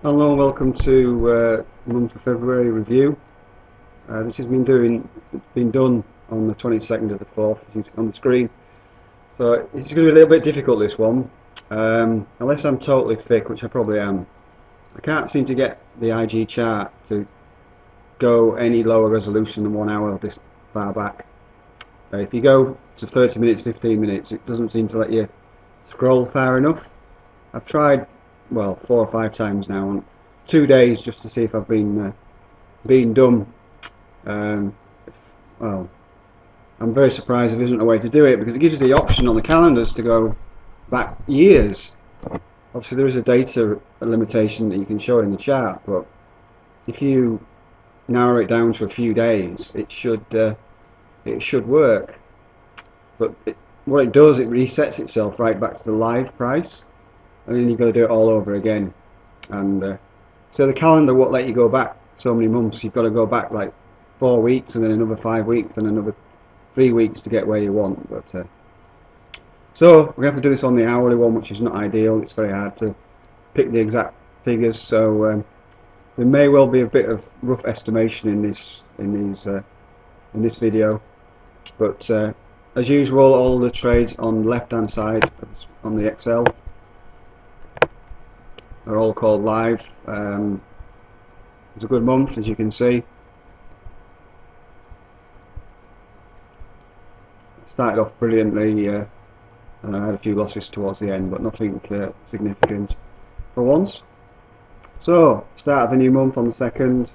Hello and welcome to month of February review. This has been done on the 22nd of the 4th, as you can see on the screen. So it's going to be a little bit difficult, this one, unless I'm totally thick, which I probably am. I can't seem to get the IG chart to go any lower resolution than 1 hour this far back. If you go to 30 minutes, 15 minutes, it doesn't seem to let you scroll far enough. I've tried, well, 4 or 5 times now on 2 days just to see if I've been dumb. Well, I'm very surprised there isn't a way to do it, because it gives you the option on the calendars to go back years. Obviously there is a data limitation that you can show in the chart, but if you narrow it down to a few days, it should work. But what it does, it resets itself right back to the live price, and then you've got to do it all over again. And so the calendar won't let you go back so many months. You've got to go back like 4 weeks, and then another 5 weeks, and another 3 weeks to get where you want. But so we have to do this on the hourly one, which is not ideal. It's very hard to pick the exact figures, so there may well be a bit of rough estimation in this video. But as usual, all the trades on the left hand side on the Excel are all called live. It's a good month, as you can see. Started off brilliantly, and I had a few losses towards the end, but nothing significant for once. So, start of the new month on the 2nd.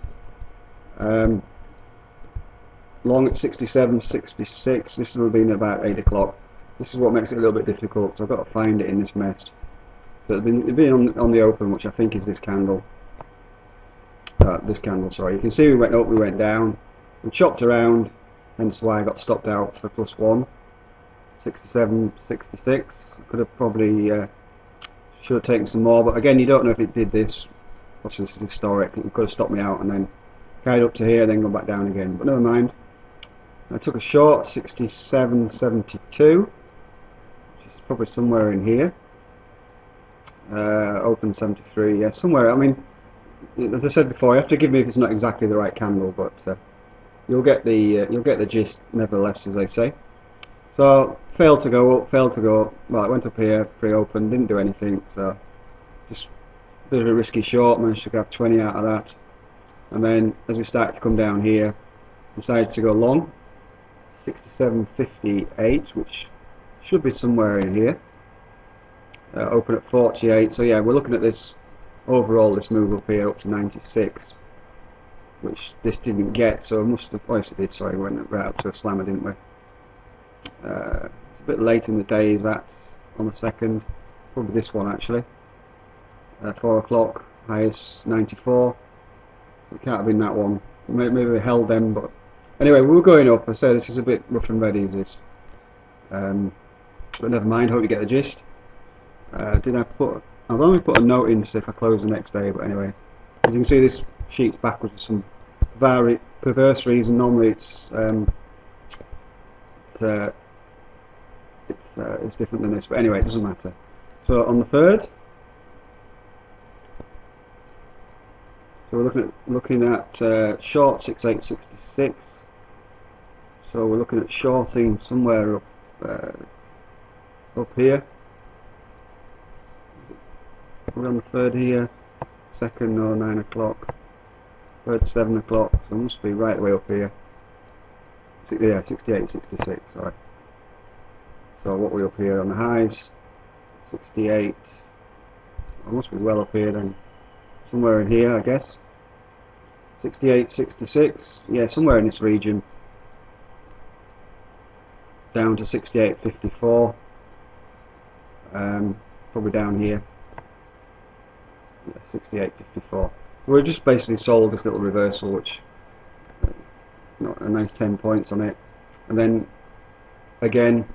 Long at 67.66. This will have been about 8 o'clock. This is what makes it a little bit difficult, so I've got to find it in this mess. So it's been on the open, which I think is this candle. This candle, sorry. You can see we went up, we went down, we chopped around, hence why I got stopped out for +1. 67.66. Could have probably should have taken some more, but again, you don't know if it did this. Obviously, this is historic. It could have stopped me out and then carried up to here, then gone back down again. But never mind. I took a short, 67.72, which is probably somewhere in here. Open 73, yeah, somewhere. I mean, as I said before, you have to give me if it's not exactly the right candle, but you'll get the gist, nevertheless, as they say. So failed to go up, failed to go up. Well, it went up here, pre-open, didn't do anything. So just a bit of a risky short. Managed to grab 20 out of that, and then as we started to come down here, decided to go long, 67.58, which should be somewhere in here. Open at 48. So yeah, we're looking at this overall, this move up here up to 96, which this didn't get. So it must have, oh yes it did, sorry, we went right up to a slammer, didn't we? It's a bit late in the day, that's on the 2nd, probably this one actually. 4 o'clock, highest 94. It can't have been that one. Maybe we held them, but anyway, we were going up. I said this is a bit rough and ready, is this? But never mind. Hope you get the gist. I've only put a note in to see if I close the next day, but anyway, as you can see, this sheet's backwards for some perverse reason. Normally it's different than this, but anyway, it doesn't matter. So on the 3rd, so we're looking at short 68.66. So we're looking at shorting somewhere up here. We're on the 3rd here, 2nd, no, 9 o'clock, 3rd 7 o'clock, so it must be right the way up here. Yeah, 68.66, sorry. So what we're up here on the highs, 68, I must be well up here then, somewhere in here I guess. 68.66, yeah, somewhere in this region. Down to 68.54, probably down here. 68.54. We've just basically sold this little reversal, which a nice 10 points on it, and then again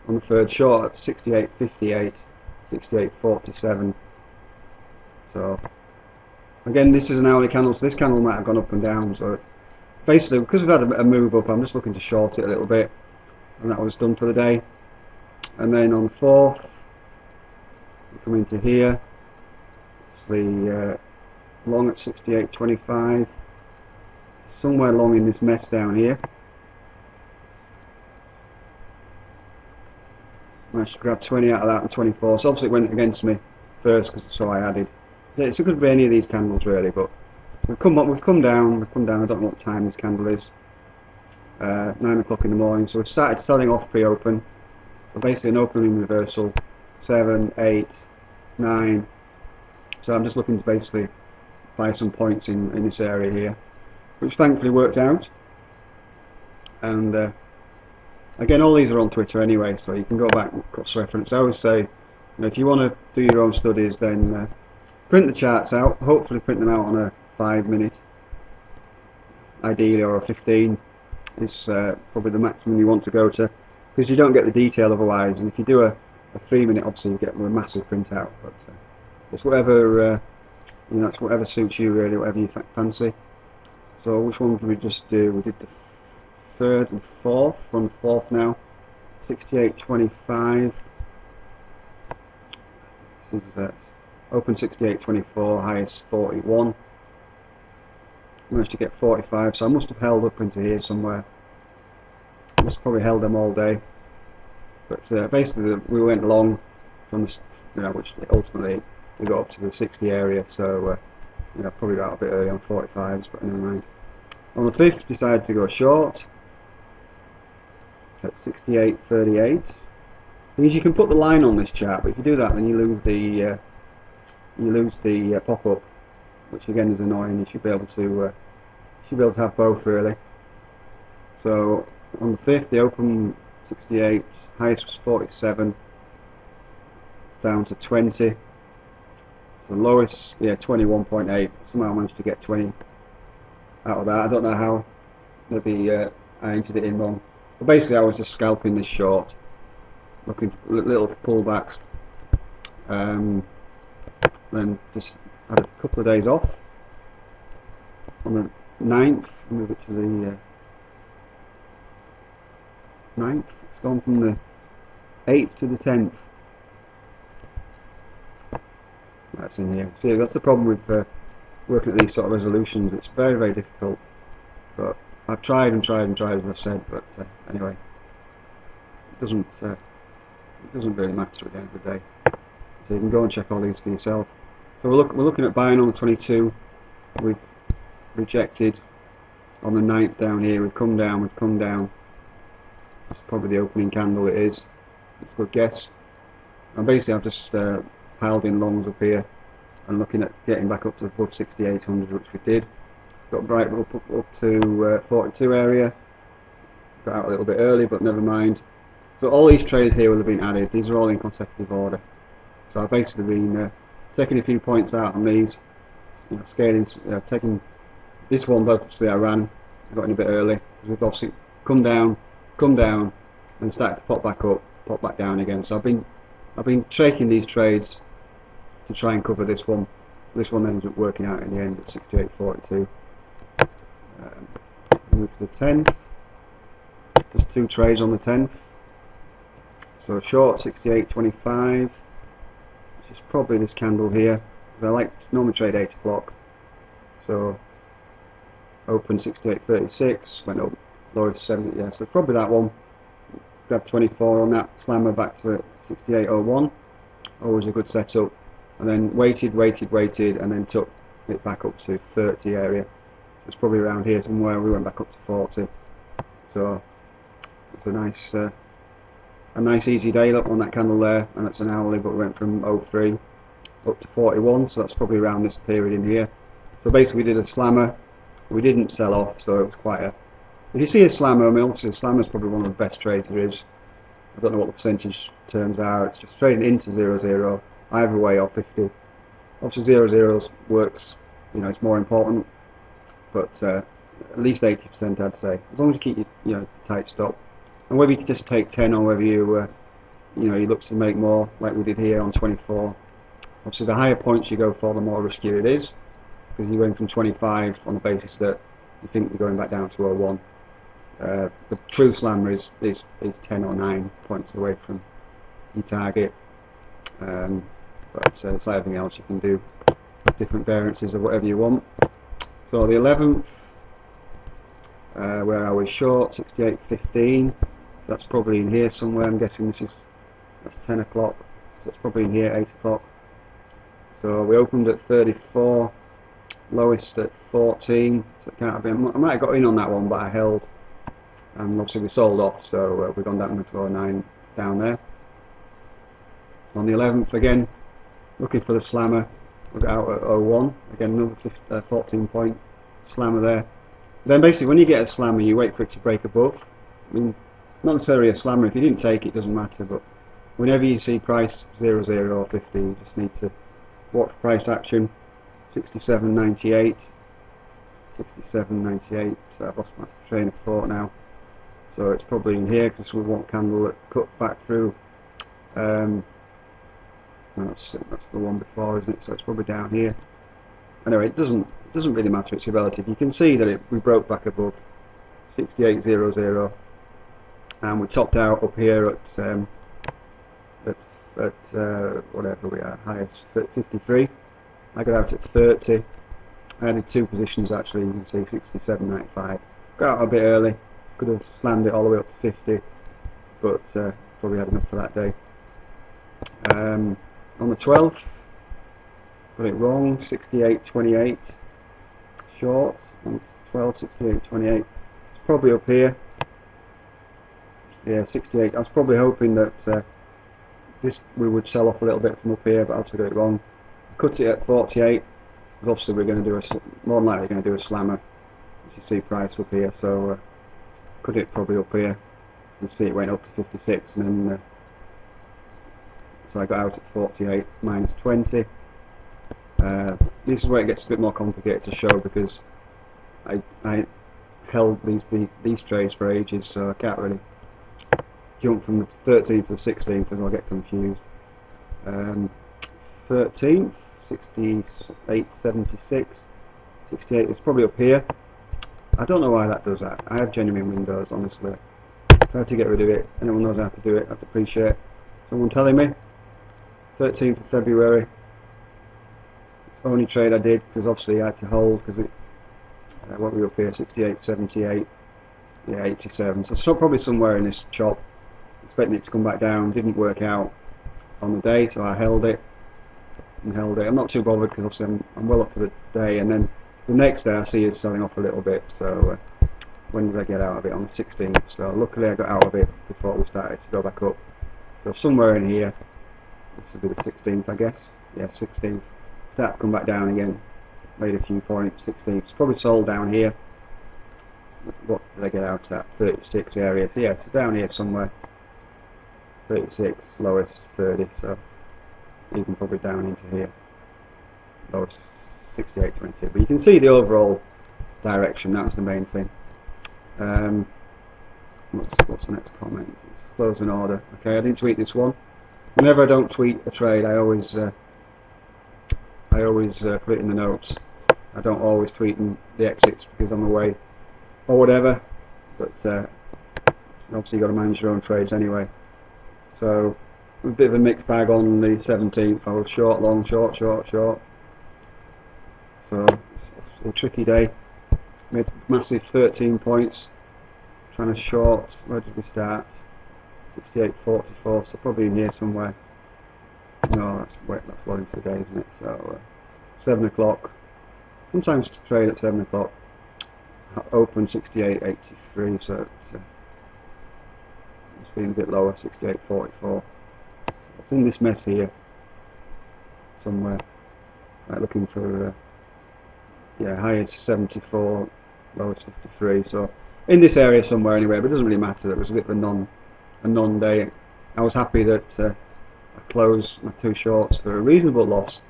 on the 3rd short at 68.58, 68.47. So again, this is an hourly candle, so this candle might have gone up and down. So basically, because we've had a move up, I'm just looking to short it a little bit, and that was done for the day. And then on the 4th, we come into here, obviously long at 68.25, somewhere long in this mess down here. Managed to grab 20 out of that and 24, so obviously it went against me first, so I added. Yeah, it could be any of these candles really, but we've come down, I don't know what time this candle is, 9 o'clock in the morning, so we've started selling off pre-open, so basically an opening reversal, 7, 8, 9, so I'm just looking to basically buy some points in this area here, which thankfully worked out. And again, all these are on Twitter anyway, so you can go back and cross-reference. I always say, if you want to do your own studies, then print the charts out, hopefully print them out on a 5-minute, ideally, or a 15 is probably the maximum you want to go to, because you don't get the detail otherwise, and if you do a 3-minute, obviously you get a massive printout, but it's whatever, it's whatever suits you really, whatever you fancy. So which one did we just do? We did the 3rd and 4th, we're on the 4th now, 68.25, this is open 68.24, highest 41, managed to get 45, so I must have held up into here somewhere, must have probably held them all day, but basically we went long from this, which ultimately we got up to the 60 area, so probably got a bit early on 45s, but never mind. On the 5th decided to go short at 68.38. Because you can put the line on this chart, but if you do that, then you lose the pop-up, which again is annoying. You should be able to have both really. So on the 5th, the open 68, highest was 47, down to 20. So lowest, 21.8. Somehow I managed to get 20 out of that. I don't know how. Maybe I entered it in wrong. But basically, I was just scalping this short, looking for little pullbacks. Then just had a couple of days off. On the 9th, move it to the 9th. It's gone from the 8th to the 10th. That's in here. See, that's the problem with working at these sort of resolutions. It's very, very difficult. But I've tried and tried and tried, as I've said. But anyway, it doesn't really matter at the end of the day. So you can go and check all these for yourself. So we're looking at buying on the 22. We've rejected on the 9th down here. We've come down. We've come down. That's probably the opening candle. It is. It's a good guess. And basically, I've just piled in longs up here and looking at getting back up to above 6,800, which we did. Got right up to 42 area. Got out a little bit early, but never mind. So all these trades here will have been added. These are all in consecutive order. So I've basically been taking a few points out on these, scaling, taking this one. Obviously I ran, got in a bit early. We've obviously come down, and started to pop back up, pop back down again. So I've been taking these trades to try and cover this one. This one ends up working out in the end at 68.42. Move to the 10th. Just 2 trades on the 10th. So short 68.25, which is probably this candle here. Because I normally trade 8 o'clock. So open 68.36, went up lower 70. Yeah, so probably that one. Grab 24 on that, slammer back to 68.01. Always a good setup. And then waited, and then took it back up to 30 area. So it's probably around here somewhere. We went back up to 40. So it's a nice easy day look on that candle there, and it's an hourly, but we went from 03 up to 41. So that's probably around this period in here. So basically, we did a slammer. We didn't sell off, so it was quite a. If you see a slammer, I mean, obviously a slammer is probably one of the best trades there is. I don't know what the percentage terms are. It's just trading into 0-0. Either way or 50. Obviously 0-0 works, it's more important, but at least 80% I'd say, as long as you keep your tight stop. And whether you just take 10 or whether you you look to make more, like we did here on 24. Obviously the higher points you go for, the more riskier it is, because you're going from 25 on the basis that you think you're going back down to 01. The true slammer is 10 or 9 points away from your target. But it's like everything else you can do. different variances of whatever you want. So the 11th, where I was short, 68.15, so that's probably in here somewhere. I'm guessing that's 10 o'clock, so it's probably in here, 8 o'clock. So we opened at 34, lowest at 14, so it can't have been. I might have got in on that one, but I held, and obviously we sold off, so we've gone down to 09 down there. On the 11th again, looking for the slammer, we got out at 01, again another 14 point slammer there. Then basically when you get a slammer you wait for it to break above. I mean, not necessarily a slammer, if you didn't take it doesn't matter, but whenever you see price 00 or 50 you just need to watch price action. 67.98, 67.98, so I've lost my train of thought now. So it's probably in here because we want candle that cut back through. That's the one before, isn't it? So it's probably down here. Anyway, it doesn't really matter. It's relative. You can see that we broke back above 68.00, and we topped out up here at whatever we are, highest 53. I got out at 30. I added two positions actually. You can see 67.95. Got out a bit early. Could have slammed it all the way up to 50, but probably had enough for that day. On the 12th, got it wrong. 68.28 short. On 12, 68.28. It's probably up here. Yeah, 68. I was probably hoping that we would sell off a little bit from up here, but I obviously got it wrong. Cut it at 48. Because obviously we're going to do more than likely going to do a slammer. As you see, price up here, so cut it probably up here. You see it went up to 56, and then so I got out at 48 minus 20. This is where it gets a bit more complicated to show because I held these trades for ages, so I can't really jump from the 13th to the 16th as I'll get confused. 13th, 68.76, 68 is probably up here. I don't know why that does that. I have genuine windows, honestly. Try to get rid of it. Anyone knows how to do it, I'd appreciate someone telling me. 13th of February. It's the only trade I did because obviously I had to hold because what were we up here? 68.78. Yeah, 87. So probably somewhere in this chop. Expecting it to come back down. Didn't work out on the day, so I held it. I'm not too bothered because obviously I'm well up for the day, and then the next day I see it's selling off a little bit. So when did I get out of it? On the 16th. So luckily I got out of it before we started to go back up. So somewhere in here, this will be the 16th, I guess. Yeah, 16th. Start to come back down again. Made a few points. 16th. It's probably sold down here. What did I get out at? 36 area. So yeah, it's down here somewhere. 36, lowest 30. So even probably down into here, lowest 68.20. But you can see the overall direction. That's the main thing. What's the next comment? Closing order. Okay, I didn't tweet this one. Whenever I don't tweet a trade, I always put it in the notes. I don't always tweet the exits because I'm away or whatever. But obviously you've got to manage your own trades anyway. So a bit of a mixed bag on the 17th. I was short, long, short, short, short. So it's a tricky day. Made massive 13 points. Trying to short. Where did we start? 68.44. So probably in here somewhere. No, that's well into the day, isn't it? So 7 o'clock. Sometimes trade at 7 o'clock. Open 68.83. So it's been a bit lower. 68.44. It's in this mess here somewhere. Right, looking for yeah, highest 74, lowest 53. So in this area somewhere anyway, but it doesn't really matter. It was a bit of a non-day. I was happy that I closed my two shorts for a reasonable loss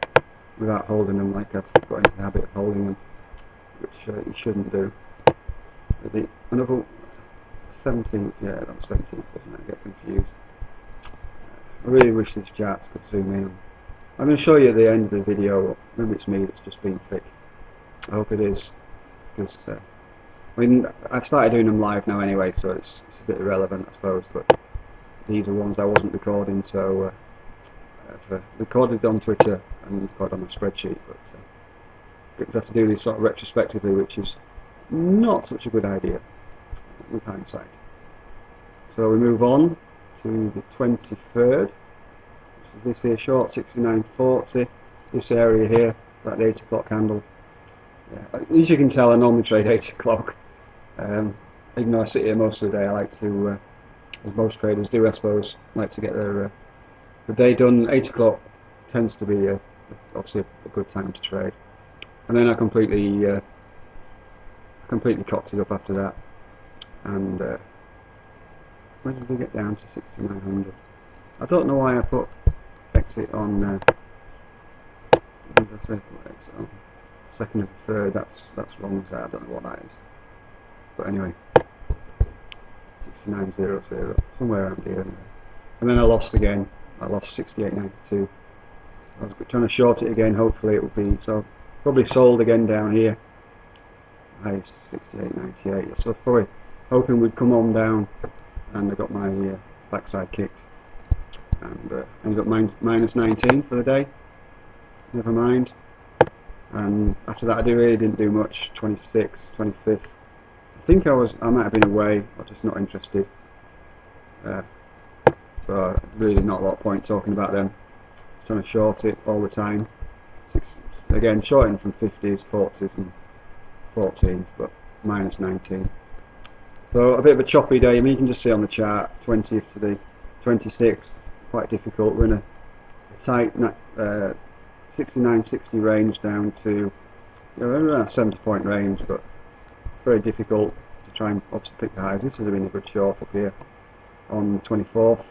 without holding them like I've got into the habit of holding them, which you shouldn't do. Another 17th, yeah, that was 17th, wasn't it? I get confused. I really wish these charts could zoom in. I'm going to show you at the end of the video. Maybe it's me that's just been thick. I hope it is, because I mean, I've started doing them live now anyway, so it's a bit irrelevant, I suppose. But these are ones I wasn't recording, so I've recorded on Twitter and recorded on a spreadsheet. But have to do this sort of retrospectively, which is not such a good idea with hindsight. So we move on to the 23rd, which is this here short, 69.40, this area here, that 8 o'clock candle. Yeah. As you can tell, I normally trade 8 o'clock. Even though I sit here most of the day, I like to, as most traders do I suppose, like to get their the day done. 8 o'clock tends to be obviously a good time to trade. And then I completely cocked it up after that. And when did we get down to 6,900? I don't know why I put exit on. When did I say put exit on? Second of the third. That's wrong as that. I don't know what that is. But anyway, 69.00, somewhere around here. And then I lost again. I lost 68.92. I was trying to short it again. Hopefully it will be so. Probably sold again down here. High 68.98. So probably hoping we'd come on down, and I got my backside kicked, and ended up minus 19 for the day. Never mind. And after that, I really didn't do much. 26th, 25th. I think I might have been away, or just not interested. So really not a lot of point talking about them. Trying to short it all the time. Again, shorting from 50s, 40s and 14s, but minus 19. So a bit of a choppy day. I mean, you can just see on the chart, 20th to the 26th, quite difficult. We're in a tight 69-60 range down to around a 70-point range, but it's very difficult to try and obviously pick the highs. This has been a good short up here on the 24th.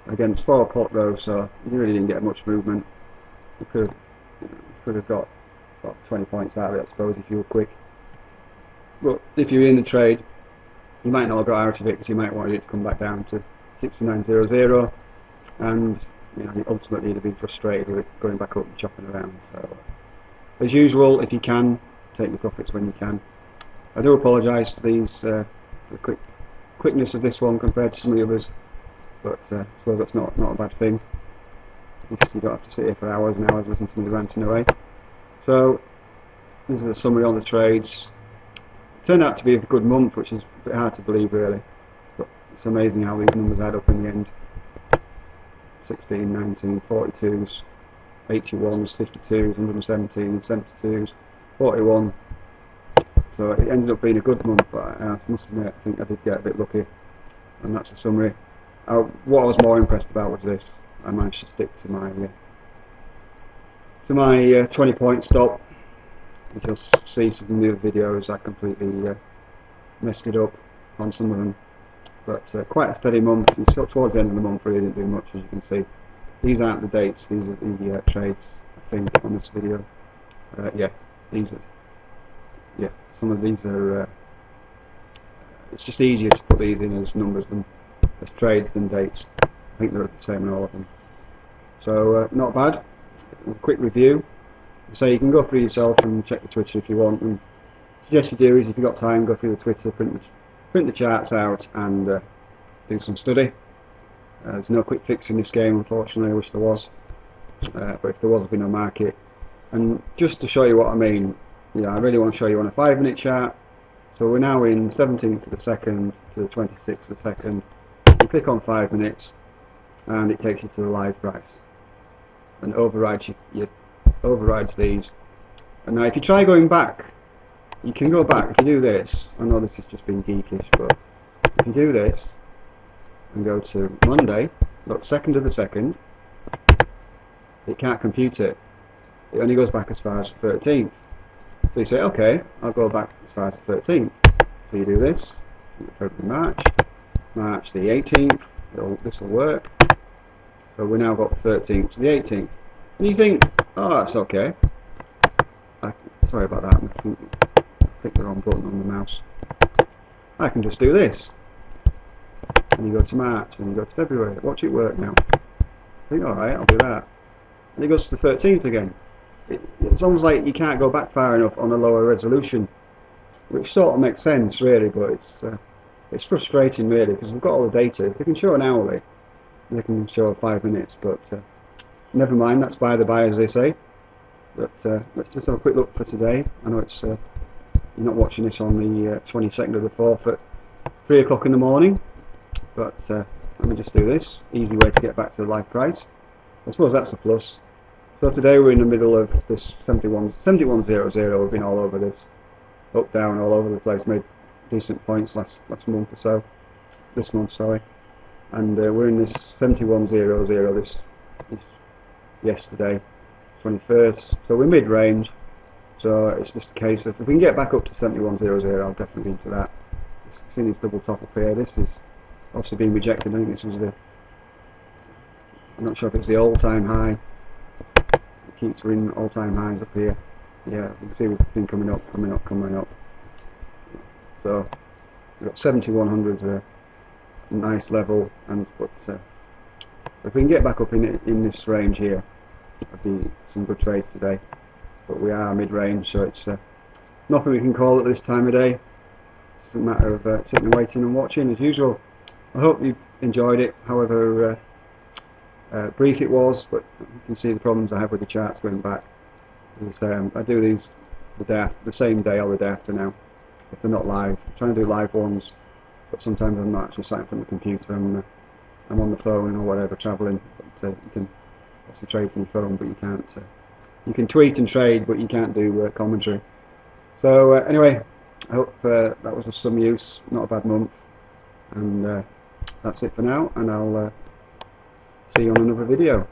Again, it's 4 o'clock though, so you really didn't get much movement. You could have got about 20 points out of it, I suppose, if you were quick. But if you're in the trade, you might not have got out of it because you might want it to come back down to 69.00, and ultimately you'd have been frustrated with it going back up and chopping around. So, as usual, if you can, take your profits when you can. I do apologise for these for the quickness of this one compared to some of the others, but I suppose that's not a bad thing. You don't have to sit here for hours and hours listening to me ranting away. So this is the summary on the trades. It turned out to be a good month, which is a bit hard to believe really, but it's amazing how these numbers add up in the end. 16, 19, 42s, 81s, 52s, 117s, 72s, 41. So it ended up being a good month, but I must admit I think I did get a bit lucky, and that's the summary. What I was more impressed about was this. I managed to stick to my 20-point stop. You can see some of the other videos I completely messed it up on some of them, but quite a steady month. Towards the end of the month, really didn't do much, as you can see. These aren't the dates; these are the trades, I think, on this video. Yeah, these are. Yeah, some of these are. It's just easier to put these in as numbers than as trades than dates. I think they're the same in all of them. So not bad. A quick review. So you can go through yourself and check the Twitter if you want. And suggest you do is, if you've got time, go through the Twitter, print the charts out, and do some study. There's no quick fix in this game, unfortunately. I wish there was. But if there was, there'd be no market. And just to show you what I mean, I really want to show you on a 5-minute chart. So we're now in 17th of the 2nd to the 26th of the 2nd. You click on 5 minutes, and it takes you to the live price, and overrides these. And now if you try going back, you can go back. If you do this, I know this is just being geekish, but if you do this and go to Monday, look, 2nd of the 2nd, it can't compute it. It only goes back as far as the 13th. So you say, okay, I'll go back as far as the 13th. So you do this, February, March the 18th, this will work. So we now got the 13th to the 18th. And you think, oh, that's okay. Sorry about that, I clicked the wrong button on the mouse. I can just do this. And you go to March, and you go to February. Watch it work now. I think, alright, I'll do that. And it goes to the 13th again. It's almost like you can't go back far enough on a lower resolution, which sort of makes sense really, but it's frustrating really, because they've got all the data. If they can show an hourly, they can show 5 minutes, but never mind, that's by the by, as they say. But let's just have a quick look for today. I know it's you're not watching this on the 22nd of the 4th at 3 o'clock in the morning, but let me just do this. Easy way to get back to the live price. I suppose that's a plus. So today we're in the middle of this 71.00. We've been all over this, up, down, all over the place. Made decent points last month or so. This month, sorry. And we're in this 71.00 this yesterday, 21st. So we're mid-range. So it's just a case of if we can get back up to 71.00, I'll definitely be into that. Seeing this double top up here, this is obviously being rejected. I think this was I'm not sure if it's the all-time high. It keeps winning all-time highs up here. Yeah, you can see we've been coming up. So we've got 7100s a nice level, and but if we can get back up in this range here, that'd be some good trades today. But we are mid-range, so it's nothing we can call at this time of day. It's a matter of sitting and waiting and watching as usual. I hope you enjoyed it, however brief it was, but you can see the problems I have with the charts going back. As I say, I do these the same day or the day after now, if they're not live. I'm trying to do live ones, but sometimes I'm not actually sat in front of the computer. I'm on the phone or whatever, travelling. But you can obviously trade from your phone, but you can't. You can tweet and trade, but you can't do commentary. So anyway, I hope that was of some use. Not a bad month, and that's it for now. And I'll see you on another video.